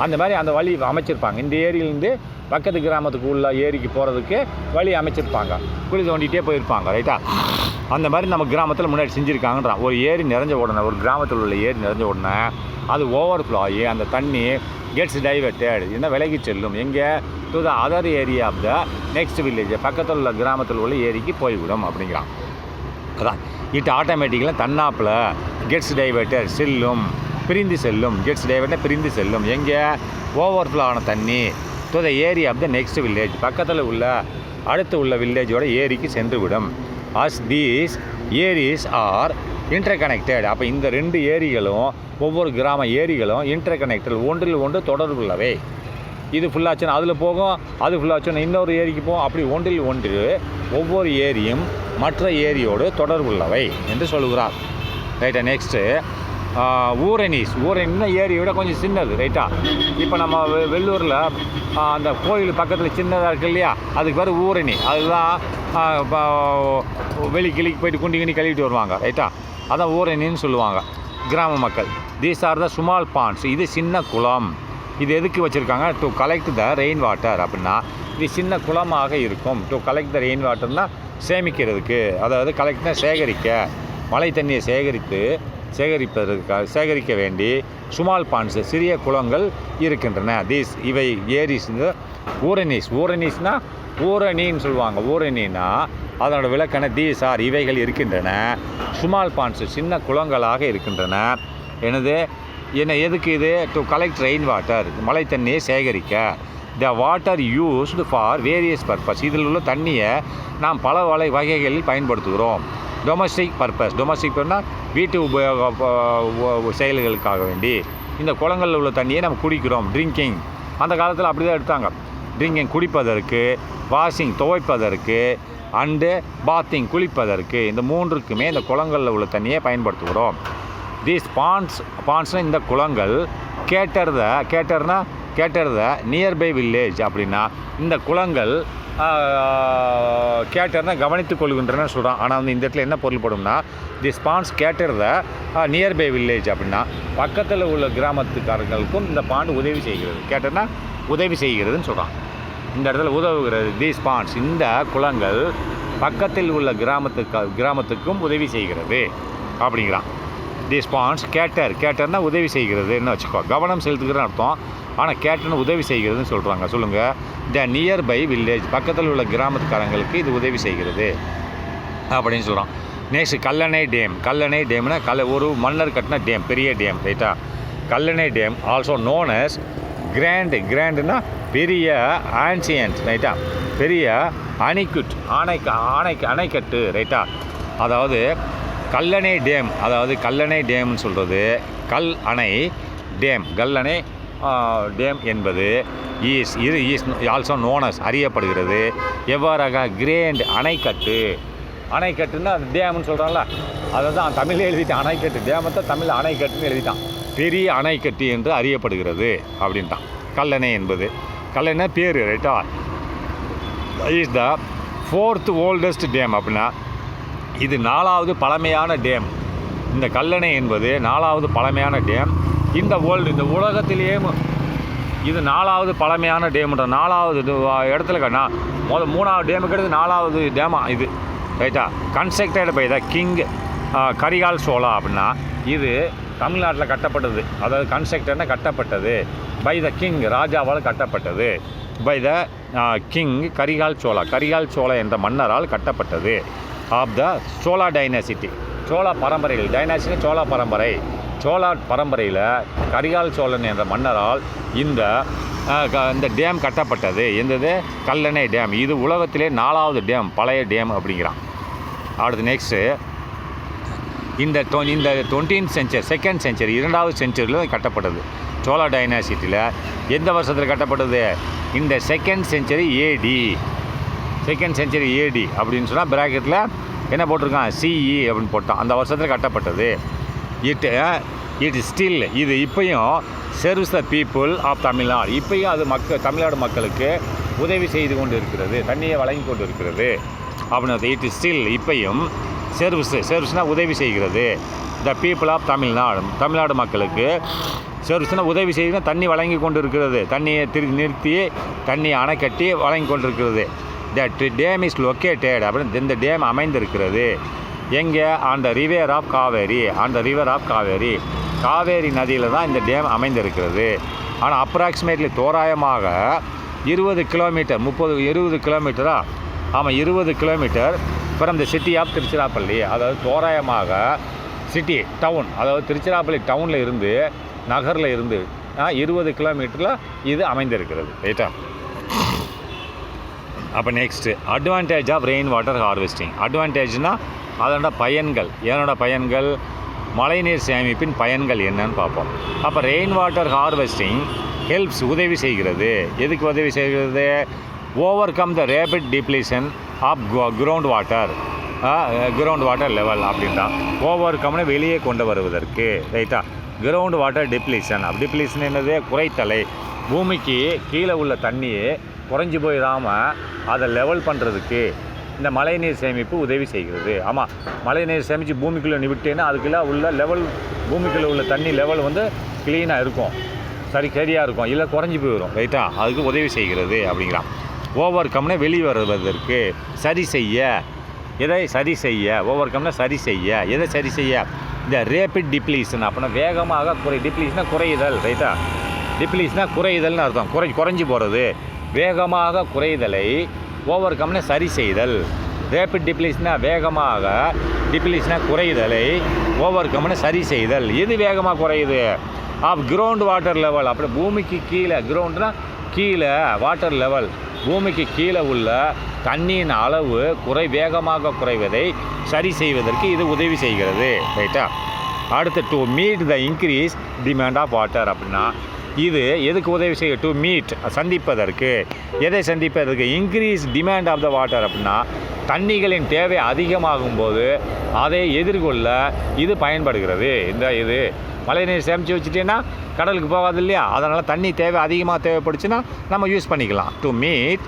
Speaker 1: அந்த மாதிரி அந்த வழி அமைச்சிருப்பாங்க. இந்த ஏரியிலேருந்து பக்கத்து கிராமத்துக்கு உள்ள ஏரிக்கு போகிறதுக்கு வழி அமைச்சிருப்பாங்க. குழி தோண்டிகிட்டே போயிருப்பாங்க ரைட்டா. அந்த மாதிரி நம்ம கிராமத்தில் முன்னாடி செஞ்சுருக்காங்கன்றான். ஒரு ஏரி நிறைஞ்ச உடனே, ஒரு கிராமத்தில் உள்ள ஏரி நிறைஞ்ச உடனே அது ஓவர்ஃப்ளோ ஆகி அந்த தண்ணி கெட்ஸ் டைவர்ட்டட், என்ன விலகி செல்லும். எங்கே? To the other area of the next village, பக்கத்தில் உள்ள கிராமத்தில் உள்ள ஏரிக்கு போய்விடும் அப்படிங்கிறான். அதான் இட் ஆட்டோமேட்டிக்கலாக தன்னாப்பில் கெட்ஸ் டைவர்ட்டட் செல்லும், பிரிந்து செல்லும். கெட்ஸ் டைவர்ட்டட் பிரிந்து செல்லும். எங்கே? ஓவர்ஃப்ளோ ஆன தண்ணி to the area of the next village, பக்கத்தில் உள்ள அடுத்து உள்ள வில்லேஜோட ஏரிக்கு சென்று விடும். அஸ் தீஸ் ஏரிஸ் ஆர் இன்டர்கனெக்டட். அப்போ இந்த ரெண்டு ஏரிகளும், ஒவ்வொரு கிராம ஏரிகளும் இன்டர்கனெக்டட், ஒன்றில் ஒன்று தொடர்புள்ளவை. இது ஃபுல்லாச்சுன்னா அதில் போகும், அது ஃபுல்லாச்சுன்னா இன்னொரு ஏரிக்கு போகும். அப்படி ஒன்றில் ஒன்று ஒவ்வொரு ஏரியும் மற்ற ஏரியோடு தொடர்புள்ளவை என்று சொல்லுகிறார் ரைட்டா. நெக்ஸ்ட்டு ஊரணின்னா ஏரியை விட கொஞ்சம் சின்னது ரைட்டா. இப்போ நம்ம வெள்ளூரில் அந்த கோயில் பக்கத்தில் சின்னதாக இருக்குது இல்லையா, அதுக்கு பேர் ஊரணி. அதுதான் கிளிக்கு போயிட்டு குண்டி கழுவிட்டு வருவாங்க ரைட்டா. அதான் ஊரணின்னு சொல்லுவாங்க கிராம மக்கள். These are the small ponds, இது சின்ன குளம். இது எதுக்கு வச்சுருக்காங்க? To collect the rain water அப்படின்னா இது சின்ன குளமாக இருக்கும். டு கலெக்ட் த ரெயின் வாட்டர்னால் சேமிக்கிறதுக்கு, அதாவது கலெக்ட்னா சேகரிக்க, மழை தண்ணியை சேகரிக்க வேண்டி ஸ்மால் பாண்ட்ஸ் சிறிய குளங்கள் இருக்கின்றன. இவை ஏரிஸ் ஊரணிஸ்னால் ஊரணின்னு சொல்லுவாங்க. ஊரணின்னா அதனோட விளக்கண தீஸ் ஆர் இவைகள் இருக்கின்றன. ஸ்மால் பாண்ட்ஸ் சின்ன குளங்களாக இருக்கின்றன. எதுக்கு இது? டு கலெக்ட் ரெயின் வாட்டர், மழை தண்ணியை சேகரிக்க. The water used for various purpose, இதில் உள்ள தண்ணியை நாம் பல வகைகளில் பயன்படுத்துகிறோம். டொமஸ்டிக் பர்பஸ், டொமஸ்டிக்னா வீட்டு உபயோக செயல்களுக்காக வேண்டி இந்த குளங்களில் உள்ள தண்ணியை நம்ம குடிக்கிறோம். ட்ரிங்கிங் அந்த காலத்தில் அப்படி தான் எடுத்தாங்க. ட்ரிங்கிங் குடிப்பதற்கு, வாஷிங் துவைப்பதற்கு, அண்டு பாத்திங் குளிப்பதற்கு, இந்த மூன்றுக்குமே இந்த குளங்களில் உள்ள தண்ணியை பயன்படுத்துகிறோம். தீஸ் பாண்ட்ஸ்னால் இந்த குளங்கள் கேட்டர் த நியர்பை வில்லேஜ் அப்படின்னா இந்த குளங்கள் கேட்டர்னா கவனித்துக் கொள்கின்றன சொல்கிறான். ஆனால் வந்து இந்த இடத்துல என்ன பொருள்படும்னா this ponds cater the nearby village அப்படின்னா பக்கத்தில் உள்ள கிராமத்துக்காரர்களுக்கும் இந்த பாண்டு உதவி செய்கிறது. கேட்டர்னா உதவி செய்கிறதுன்னு சொல்கிறான். இந்த இடத்துல உதவுகிறது. தீஸ் பாண்ட்ஸ், இந்த குளங்கள் பக்கத்தில் உள்ள கிராமத்துக்கும் உதவி செய்கிறது அப்படிங்கிறான். தீஸ் பாண்ட்ஸ் கேட்டர்னா உதவி செய்கிறதுன்னு வச்சுக்கோ, கவனம் செலுத்துகிறன்னு அர்த்தம். ஆனால் கேட்டர்னு உதவி செய்கிறதுன்னு சொல்கிறாங்க. சொல்லுங்கள். த நியர்பை வில்லேஜ், பக்கத்தில் உள்ள கிராமத்துக்காரங்களுக்கு இது உதவி செய்கிறது அப்படின்னு சொல்கிறான். நெக்ஸ்ட் கல்லணை டேம்னா ஒரு மன்னர் கட்டின டேம், பெரிய டேம், ரைட்டா. Kallanai dam also known as கிராண்டுனா பெரிய, ஆன்சியன்ட், ரைட்டா, பெரிய அணைக்குட், அணைக்கட்டு, ரைட்டா. அதாவது கல்லணை டேம்னு சொல்கிறது கல்லணை டேம் என்பது இஸ் ஆல்சோ நோனஸ் அறியப்படுகிறது. எவ்வாறாக? கிரேண்ட் அணைக்கட்டுன்னா அது டேம்னு சொல்கிறான்ல, அதை தான் தமிழில் எழுதிட்டான். அணைக்கட்டு டேமத்தை தமிழில் அணைக்கட்டுன்னு எழுதிட்டான். பெரிய அணைக்கட்டு என்று அறியப்படுகிறது அப்படின்ட்டான். கல்லணை என்பது, கல்லணை பேர், ரைட்டா. Is the 4th oldest dam அப்படின்னா இது 4வது பழமையான டேம். இந்த கல்லணை என்பது 4வது பழமையான டேம். இந்த உலகத்திலேயே இது 4வது பழமையான டேம்ன்ற 4வது இடத்துல 3வது டேமுக்கு எடுத்து 4வது டேமா இது, ரைட்டா. Constructed by the king Karikal Chola அப்படின்னா இது தமிழ்நாட்டில் கட்டப்பட்டது. அதாவது கன்ஸ்ட்ரக்டட்னா கட்டப்பட்டது, பை த கிங் ராஜாவால் கட்டப்பட்டது, by the king Karikal Chola என்ற மன்னரால் கட்டப்பட்டது. Of the Chola dynasty, Chola பரம்பரையில், டைனாசிட்டி சோழா பரம்பரையில் கரிகால் சோழன் என்ற மன்னரால் இந்த டேம் கட்டப்பட்டது. எந்தது? கல்லணை டேம். இது உலகத்திலே 4வது டேம், பழைய டேம் அப்படிங்கிறான். அடுத்து நெக்ஸ்ட்டு இந்த 20th century, 2nd century, 2வது செஞ்சுரியில் கட்டப்பட்டது. சோழா டைனாசிட்டியில் எந்த வருஷத்தில் கட்டப்பட்டது? இந்த 2nd century AD அப்படின்னு சொன்னால் ப்ராக்கெட்டில் என்ன போட்டிருக்கான்? CE அப்படின்னு போட்டான். அந்த வருஷத்தில் கட்டப்பட்டது. இட் ஸ்டில், இது இப்பையும் serves the people of Tamil Nadu, இப்பையும் அது தமிழ்நாடு மக்களுக்கு உதவி செய்து கொண்டு இருக்கிறது, தண்ணியை வழங்கி கொண்டு இருக்கிறது அப்படின்னு. இட் ஸ்டில், இப்பையும் சர்வ்ஸ்னால் உதவி செய்கிறது. த பீப்புள் ஆஃப் தமிழ்நாடு மக்களுக்கு சர்வ்ஸ்னால் உதவி செய்து தண்ணி வழங்கி கொண்டு இருக்கிறது, தண்ணியை நிறுத்தி தண்ணியை அணை கட்டி வழங்கி கொண்டு இருக்கிறது. தட் டேம் இஸ் லொக்கேட்டட் அப்படின்னு இந்த டேம் அமைந்திருக்கிறது எங்கே? அந்த ரிவர் ஆஃப் காவேரி, காவேரி நதியில் தான் இந்த டேம் அமைந்திருக்கிறது. ஆனால் அப்ராக்சிமேட்லி தோராயமாக 20 கிலோமீட்டர் 20 கிலோமீட்டரா? ஆமாம், 20 kilometre from the city of Tiruchirappalli. அதாவது தோராயமாக சிட்டி டவுன், அதாவது திருச்சிராப்பள்ளி டவுனில் இருந்து, நகரில் இருந்து 20 கிலோமீட்டரில் இது அமைந்திருக்கிறது, ரைட்டா. அப்போ next advantage of rain water harvesting. அட்வான்டேஜ்னால் அதோட பயன்கள், பயன்கள், மழைநீர் சேமிப்பின் பயன்கள் என்னன்னு பார்ப்போம். அப்போ ரெயின் வாட்டர் ஹார்வெஸ்டிங் ஹெல்ப்ஸ், உதவி செய்கிறது. எதுக்கு உதவி செய்கிறது? Over come the rapid depletion of ground water level அப்படின்றான். ஓவர் கம்னு வெளியே கொண்டு வருவதற்கு, ரைட்டா. கிரவுண்ட் வாட்டர் டிப்ளீஷன் என்னது? குறைத்தலை. பூமிக்கு கீழே உள்ள தண்ணியை குறைஞ்சி போயிடாமல் அதை லெவல் பண்ணுறதுக்கு இந்த மழைநீர் சேமிப்பு உதவி செய்கிறது. ஆமாம், மழைநீர் சேமித்து பூமிக்குள்ளே விட்டேன்னா அதுக்குள்ளே உள்ள லெவல், பூமிக்குள்ளே உள்ள தண்ணி லெவல் க்ளீனாக இருக்கும், சரியாக இருக்கும், இல்லை குறைஞ்சி போயிடும், ரைட்டா. அதுக்கு உதவி செய்கிறது அப்படிங்கிறான். ஓவர் கம்னு வெளிவருவதற்கு, சரி செய்ய. எதை சரி செய்ய? ஓவர் கம்னா சரி செய்ய. எதை சரி செய்ய? இந்த ரேபிட் டிப்ளீஷன் அப்படின்னா வேகமாக டிப்ளீஷனா குறையுதல், ரைட்டா. டிப்ளீஷனா குறையுதல்னு அர்த்தம், குறைஞ்சி போகிறது. வேகமாக குறைதலை ஓவர் கம்னா சரி செய்தல். ரேபிட் டிப்ளீஷனா வேகமாக, டிப்ளீஷனா குறைதலை, ஓவர் கம்னு சரி செய்தல். எது வேகமாக குறையுது? Of ground water level. அப்படி பூமிக்கு கீழே, கிரவுண்ட்னா கீழே, வாட்டர் லெவல் பூமிக்கு கீழே உள்ள தண்ணியின் அளவு வேகமாக குறைவதை சரி செய்வதற்கு இது உதவி செய்கிறது, ரைட்டா. அடுத்து to meet the increase demand of water அப்படின்னா இது எதுக்கு உதவி செய்ய? டு மீட், சந்திப்பதற்கு. எதை சந்திப்பதற்கு? Increase demand of the water அப்படின்னா தண்ணிகளின் தேவை அதிகமாகும் போது அதை எதிர்கொள்ள இது பயன்படுகிறது. இது மழைநீர் சேமித்து வச்சுட்டேன்னா கடலுக்கு போகாது இல்லையா, அதனால் தண்ணி அதிகமாக தேவைப்படுச்சுன்னா நம்ம யூஸ் பண்ணிக்கலாம். To meet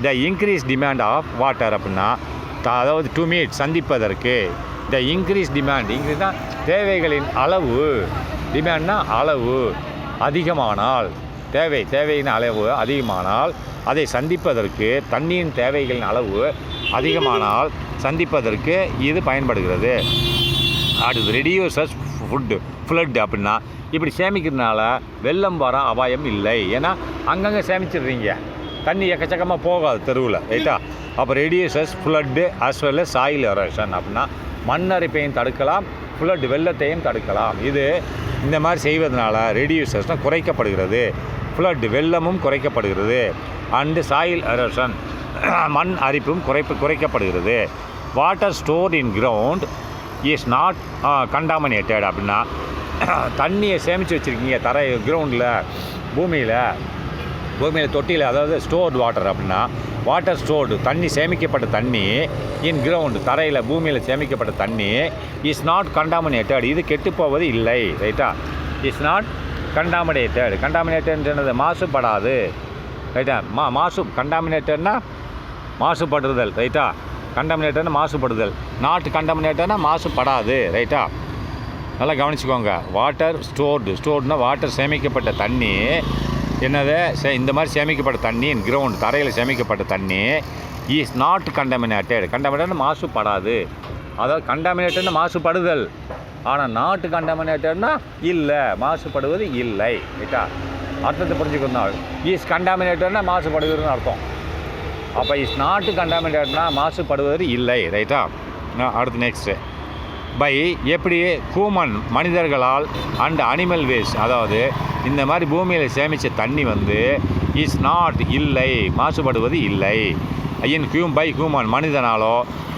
Speaker 1: the increase demand of water அப்படின்னா அதாவது டு மீட் சந்திப்பதற்கு. த இன்க்ரீஸ் இன்க்ரீஸ்னால் தேவைகளின் அளவு, டிமாண்ட்னா அளவு அதிகமானால், தேவையின் அளவு அதிகமானால் அதை சந்திப்பதற்கு தண்ணியின் தேவைகளின் அளவு அதிகமானால் சந்திப்பதற்கு இது பயன்படுகிறது. அடுத்து ரெடியூசஸ் ஃப்ளட் அப்படின்னா இப்படி சேமிக்கிறதுனால வெள்ளம் வர அபாயம் இல்லை. ஏன்னா அங்கங்கே சேமிச்சிடுறீங்க, தண்ணி எக்கச்சக்கமாக போகாது தெருவில், ரைட்டா? அப்போ reduces flood as well as soil erosion அப்படின்னா மண்ணரிப்பையும் தடுக்கலாம், ஃப்ளட் வெள்ளத்தையும் தடுக்கலாம். இது இந்த மாதிரி செய்வதனால ரெடியூசஸ்னால் குறைக்கப்படுகிறது, ஃப்ளட் வெள்ளமும் குறைக்கப்படுகிறது, அண்டு சாயில் எரோஷன் மண் அரிப்பும் குறைக்கப்படுகிறது. Water stored in ground is not contaminated அப்படின்னா தண்ணியை சேமித்து வச்சுருக்கீங்க கிரவுண்டில் பூமியில் தொட்டியில், அதாவது ஸ்டோர்டு வாட்டர் அப்படின்னா வாட்டர் ஸ்டோர்டு தண்ணி சேமிக்கப்பட்ட தண்ணி இன் கிரவுண்டு தரையில் பூமியில் சேமிக்கப்பட்ட தண்ணி இஸ் நாட் கண்டாமினேட்டட் இது கெட்டுப்போவது இல்லை, ரைட்டா? இஸ் நாட் கண்டாமினேட்டட்ன்றது மாசுபடாது, ரைட்டா? கண்டாமினேட்டட்னா மாசுபடுதல், ரைட்டா? கண்டாமினேட்டர்னா மாசுபடுதல், நாட் கண்டாமினேட்டர்னா மாசுபடாது, ரைட்டா? நல்லா கவனிச்சுக்கோங்க. வாட்டர் ஸ்டோர்டுனா வாட்டர் சேமிக்கப்பட்ட தண்ணி என்னது இந்த மாதிரி சேமிக்கப்பட்ட தண்ணி கிரவுண்ட் தரையில் சேமிக்கப்பட்ட தண்ணி இஸ் நாட் கண்டாமினேட்டட் மாசுபடாது. அதாவது கண்டாமினேட்டட்னா மாசுபடுதல், ஆனால் நாட்டு கண்டாமினேட்டட்னா இல்லை, மாசுபடுவது இல்லை, ரைட்டா? அர்த்தத்தை புரிஞ்சுக்கணும். இஸ் கண்டாமினேட்டட்னா மாசுபடுவதுன்னு அர்த்தம். அப்போ இஸ் நாட்டு கண்டாமினேட்டட்னா மாசுபடுவது இல்லை, ரைட்டா? அடுத்து நெக்ஸ்ட்டு பை எப்படி ஹியூமன் மனிதர்களால் அண்ட் அனிமல் வேஸ்ட், அதாவது இந்த மாதிரி பூமியில் சேமித்த தண்ணி இஸ் நாட் இல்லை, மாசுபடுவது இல்லை. பை ஹியூமன் மனிதனாலோ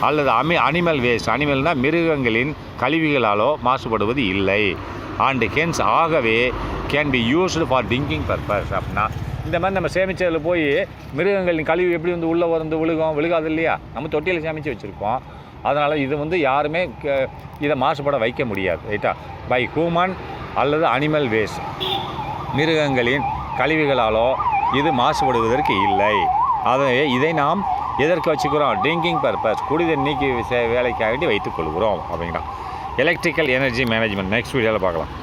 Speaker 1: அல்லது அனிமல் வேஸ்ட், அனிமல்னால் மிருகங்களின் கழிவுகளாலோ மாசுபடுவது இல்லை. அண்ட் ஹென்ஸ் ஆகவே can be used for drinking purpose அப்படின்னா இந்த மாதிரி நம்ம சேமித்ததில் போய் மிருகங்களின் கழிவு எப்படி உள்ளே விழுகாது இல்லையா? நம்ம தொட்டியில் சேமித்து வச்சுருக்கோம், அதனால் இது யாருமே இதை மாசுபட வைக்க முடியாது, ரைட்டா? பை ஹியூமன் அல்லது அனிமல் வேஸ்ட், மிருகங்களின் கழிவுகளாலோ இது மாசுபடுவதற்கு இல்லை. இதை நாம் எதற்கு வச்சுக்கிறோம்? ட்ரிங்கிங் பர்பஸ், குடிநீர் நீக்கி வேலைக்காக வைத்துக்கொள்கிறோம் அப்படிங்கிறோம். எலக்ட்ரிக்கல் எனர்ஜி மேனேஜ்மெண்ட் நெக்ஸ்ட் வீடியோவில் பார்க்கலாம்.